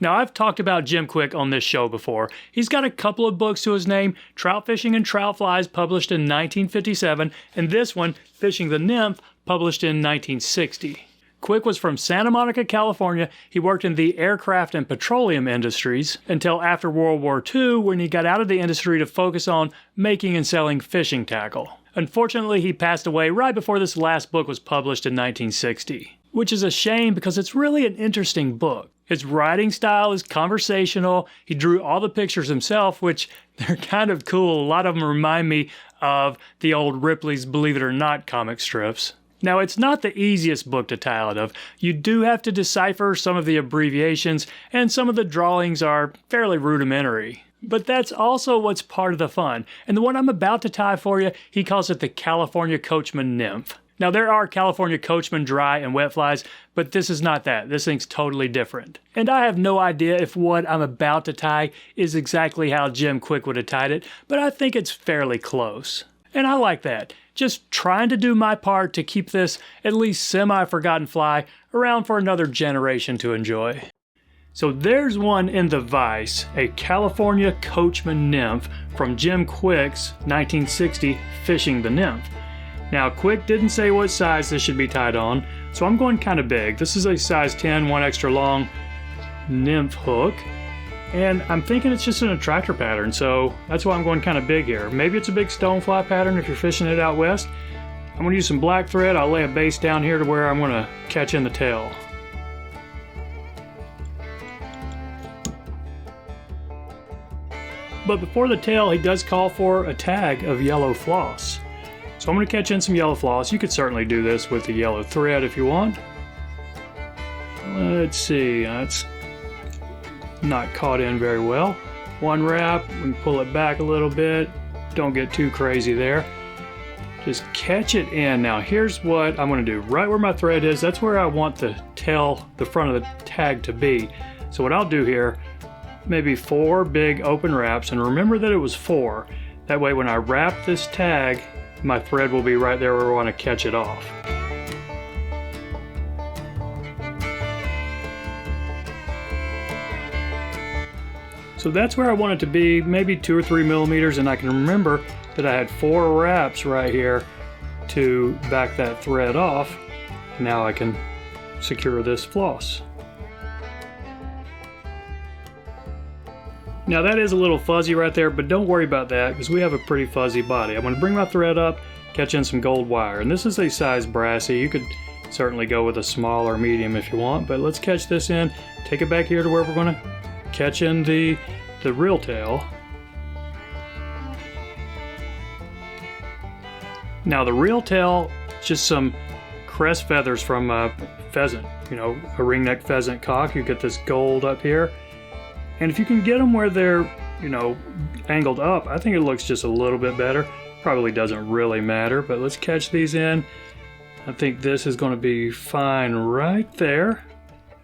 Now, I've talked about Jim Kwik on this show before. He's got a couple of books to his name, Trout Fishing and Trout Flies, published in 1957, and this one, Fishing the Nymph, published in 1960. Kwik was from Santa Monica, California. He worked in the aircraft and petroleum industries until after World War II, when he got out of the industry to focus on making and selling fishing tackle. Unfortunately, he passed away right before this last book was published in 1960, which is a shame because it's really an interesting book. His writing style is conversational. He drew all the pictures himself, which they're kind of cool. A lot of them remind me of the old Ripley's Believe It or Not comic strips. Now, it's not the easiest book to tie out of. You do have to decipher some of the abbreviations, and some of the drawings are fairly rudimentary. But that's also what's part of the fun. And the one I'm about to tie for you, he calls it the California Coachman Nymph. Now, there are California Coachman dry and wet flies, but this is not that. This thing's totally different. And I have no idea if what I'm about to tie is exactly how Jim Kwik would have tied it, but I think it's fairly close. And I like that. Just trying to do my part to keep this at least semi-forgotten fly around for another generation to enjoy. So there's one in the vise, a California Coachman Nymph from Jim Kwik's 1960 Fishing the Nymph. Now, Kwik didn't say what size this should be tied on, so I'm going kind of big. This is a size 10, 1 extra long nymph hook, and I'm thinking it's just an attractor pattern, so that's why I'm going kind of big here. Maybe it's a big stonefly pattern if you're fishing it out west. I'm going to use some black thread. I'll lay a base down here to where I'm going to catch in the tail. But before the tail, he does call for a tag of yellow floss. So I'm going to catch in some yellow floss. You could certainly do this with the yellow thread if you want. Let's see, that's not caught in very well. One wrap, we can pull it back a little bit. Don't get too crazy there. Just catch it in. Now here's what I'm going to do. Right where my thread is, that's where I want the tail, the front of the tag to be. So what I'll do here, maybe 4 big open wraps, and remember that it was 4. That way when I wrap this tag, my thread will be right there where I want to catch it off. So that's where I want it to be, maybe 2 or 3 millimeters, and I can remember that I had 4 wraps right here to back that thread off. Now I can secure this floss. Now that is a little fuzzy right there, but don't worry about that because we have a pretty fuzzy body. I'm going to bring my thread up, catch in some gold wire, and this is a size brassy. You could certainly go with a small or medium if you want, but let's catch this in, take it back here to where we're going to catch in the reel tail. Now the reel tail, just some crest feathers from a pheasant, you know, a ringneck pheasant cock. You get this gold up here. And if you can get them where they're, you know, angled up, I think it looks just a little bit better. Probably doesn't really matter, but let's catch these in. I think this is going to be fine right there.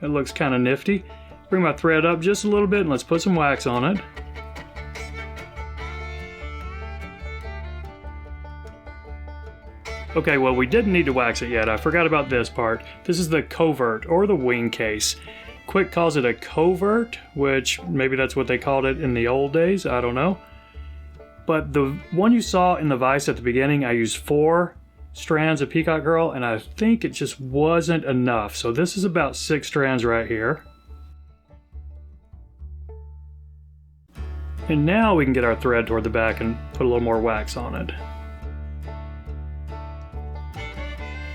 It looks kind of nifty. Bring my thread up just a little bit and let's put some wax on it. Okay, well, we didn't need to wax it yet. I forgot about this part. This is the covert, or the wing case. Kwik calls it a covert, which maybe that's what they called it in the old days, I don't know. But the one you saw in the vise at the beginning, I used 4 strands of peacock herl, and I think it just wasn't enough. So this is about 6 strands right here. And now we can get our thread toward the back and put a little more wax on it.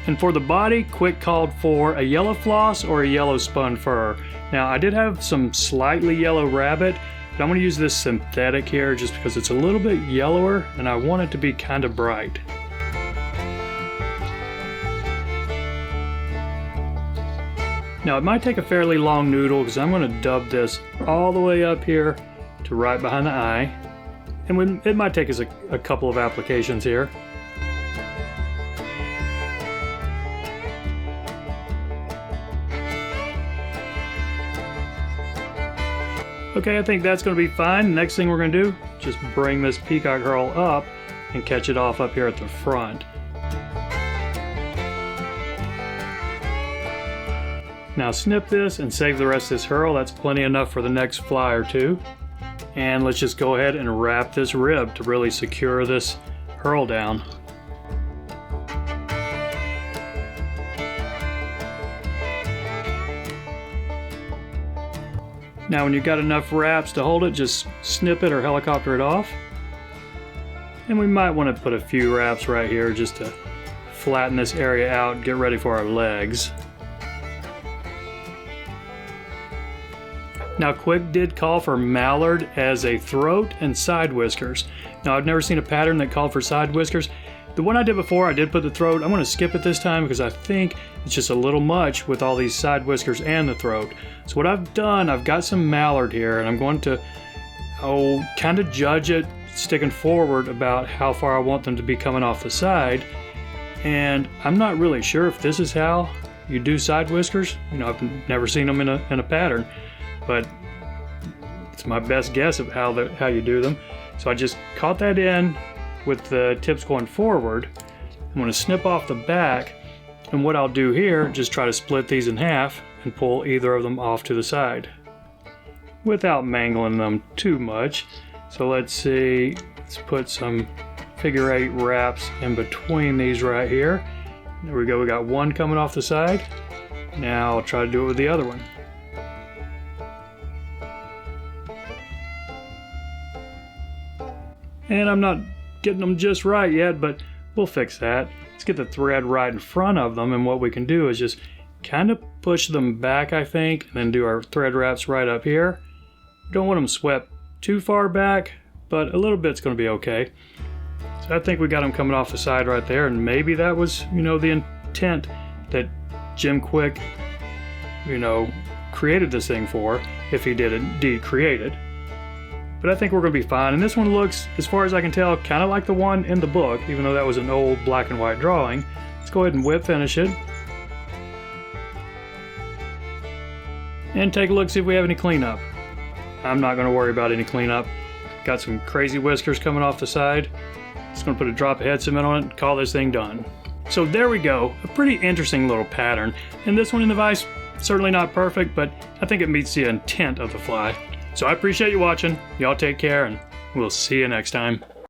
And for the body, Kwik called for a yellow floss or a yellow spun fur. Now I did have some slightly yellow rabbit, but I'm going to use this synthetic here just because it's a little bit yellower and I want it to be kind of bright. Now it might take a fairly long noodle because I'm going to dub this all the way up here to right behind the eye. And it might take us a couple of applications here. Okay, I think that's going to be fine. Next thing we're going to do, just bring this peacock herl up and catch it off up here at the front. Now snip this and save the rest of this herl. That's plenty enough for the next fly or two. And let's just go ahead and wrap this rib to really secure this herl down. Now when you've got enough wraps to hold it, just snip it or helicopter it off. And we might want to put a few wraps right here just to flatten this area out and get ready for our legs. Now Quick did call for mallard as a throat and side whiskers. Now I've never seen a pattern that called for side whiskers. The one I did before, I did put the throat. I'm going to skip it this time because I think it's just a little much with all these side whiskers and the throat. So what I've done, I've got some mallard here and I'm going to kind of judge it sticking forward about how far I want them to be coming off the side. And I'm not really sure if this is how you do side whiskers. You know, I've never seen them in a pattern, but it's my best guess of how you do them. So I just caught that in with the tips going forward. I'm going to snip off the back, and what I'll do here, just try to split these in half and pull either of them off to the side without mangling them too much. So let's see, let's put some figure 8 wraps in between these right here. There we go, we got one coming off the side. Now I'll try to do it with the other one. And I'm not getting them just right yet, but we'll fix that. Let's get the thread right in front of them, and what we can do is just kind of push them back, I think, and then do our thread wraps right up here. Don't want them swept too far back, but a little bit's going to be okay. So I think we got them coming off the side right there, and maybe that was, you know, the intent that Jim Quick, you know, created this thing for, if he did indeed create it. But I think we're going to be fine. And this one looks, as far as I can tell, kind of like the one in the book, even though that was an old black and white drawing. Let's go ahead and whip finish it. And take a look, see if we have any cleanup. I'm not going to worry about any cleanup. Got some crazy whiskers coming off the side. Just going to put a drop of head cement on it and call this thing done. So there we go. A pretty interesting little pattern. And this one in the vise, certainly not perfect, but I think it meets the intent of the fly. So I appreciate you watching. Y'all take care, and we'll see you next time.